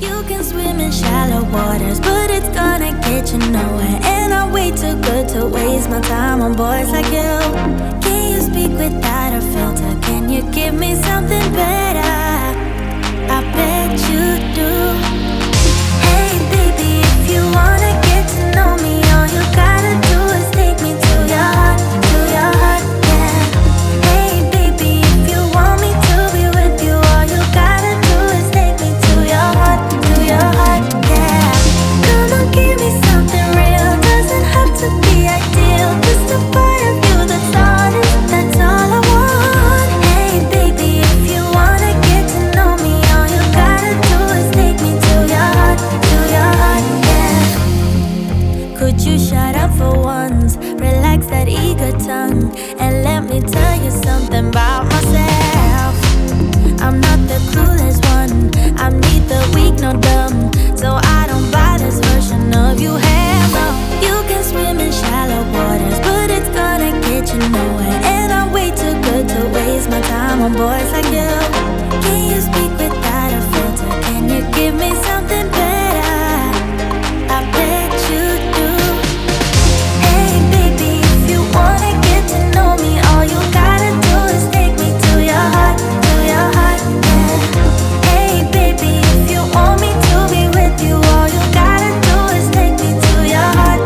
You can swim in shallow waters, but it's gonna get you nowhere. And I'm way too good to waste my time on boys like you. Can you speak without a filter? Can you give me something better? I bet you do. Hey baby, if you wanna get to know me, all you gotta do is take me to your heart, yeah. Hey baby, if you want me to be with you, all you gotta do is take me to your heart, yeah. Come on, give me something real, doesn't have to be ideal, just a part of you that's honest, that's all I want. Hey baby, if you wanna get to know me, all you gotta do is take me to your heart, yeah. Could you shut up for once, relax that eager tongue, and let me tell you something about myself. I'm not the clueless one, I'm neither weak nor dumb, so I don't buy this version of you. Hell no. You can swim in shallow waters, but it's gonna get you nowhere. And I'm way too good to waste my time on boys like you. Can you speak without a filter? Can you give me something better? I bet you do. Hey baby, if you wanna get to know me, all you gotta do is take me to your heart, yeah. Hey baby, if you want me to be with you, all you gotta do is take me to your heart,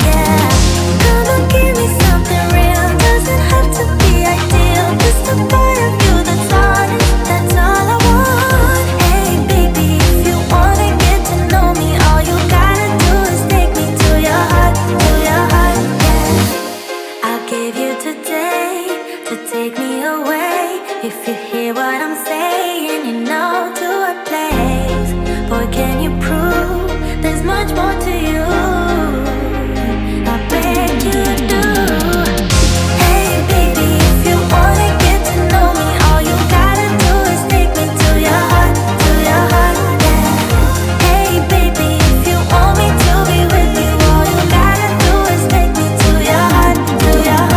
yeah. Come on, give me something real, doesn't have to be ideal, just a part of you that's honest, that's all I want. Hey baby, if you wanna get to know me, all you gotta do is take me to your heart, yeah. I'll give you today to take me away. If you hear what I'm saying, you know to a place. Boy, can you prove there's much more to you? I bet you do. Hey baby, if you wanna get to know me, all you gotta do is take me to your heart, yeah. Hey baby, if you want me to be with you, all you gotta do is take me to your heart, yeah.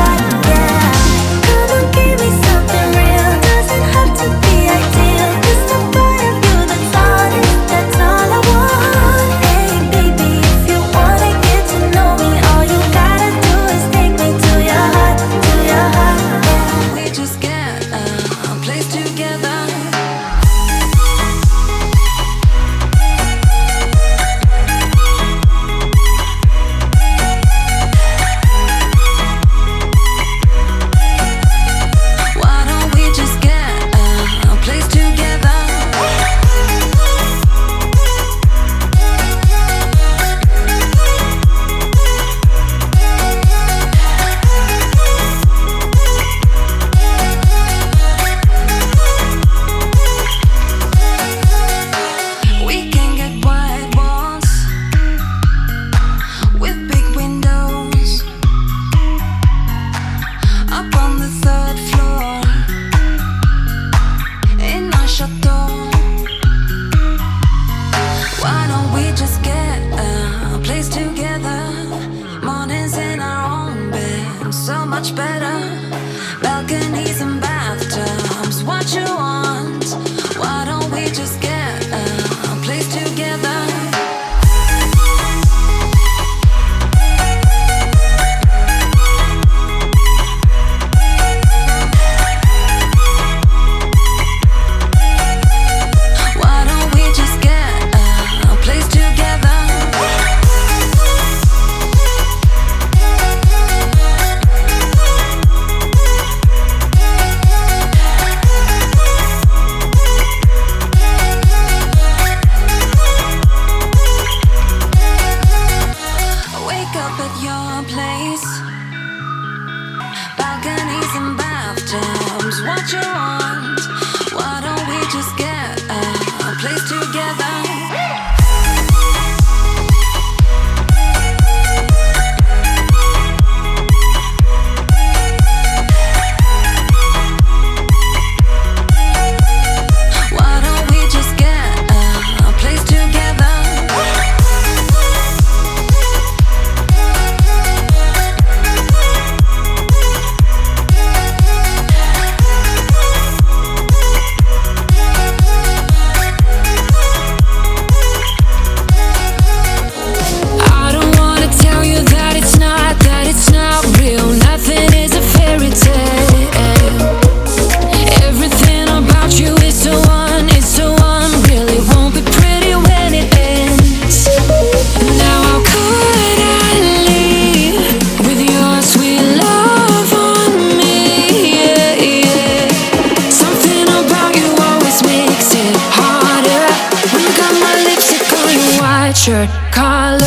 Come on, give me something real, doesn't have to be ideal, just a part of you that's honest, that's all I want. Hey baby, if you wanna get to know me, all you gotta do is take me to your heart, yeah. We just get a place together. Why don't we just get a place together? We can get white walls with big windows up on the third floor in our chateau. Why don't we just get a place together? Mornings in our own bed, so much better. Balconies and bathtubs, what you want? Why don't we just get a place together? Why don't we just get a place together? Wake up at your place, balconies and bathtubs, what you want? Why don't we just get a place together? Why don't we just get a place together? shirt collar.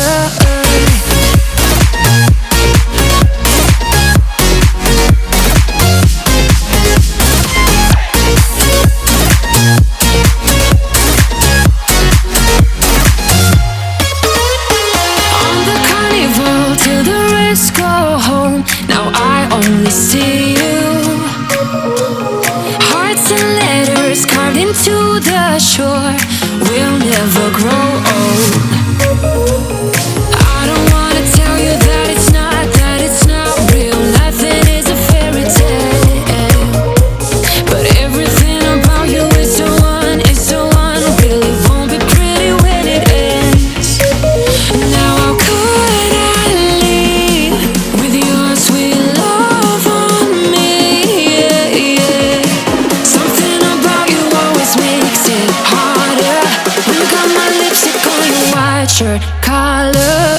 Till the rest go home, now I only see you. Hearts and letters carved into the shore. We'll never grow old. I don't wanna tell you that it's not real. Nothing is a fairy tale, but everything about you is so unreal. It won't be pretty when it ends. Now how could I leave with your sweet love on me? Yeah, yeah. Something about you always makes it harder. When you got my lipstick on your white shirt collar.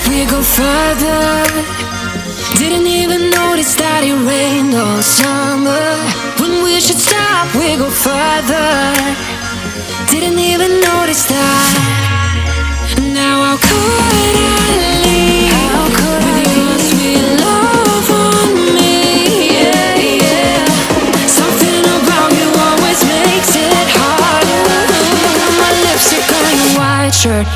We go further. Didn't even notice that it rained all summer. When we should stop, we go further. Didn't even notice that. Now how could I leave with your sweet love on me? Yeah, yeah. Something about you always makes it harder. Got my lipstick on your white shirt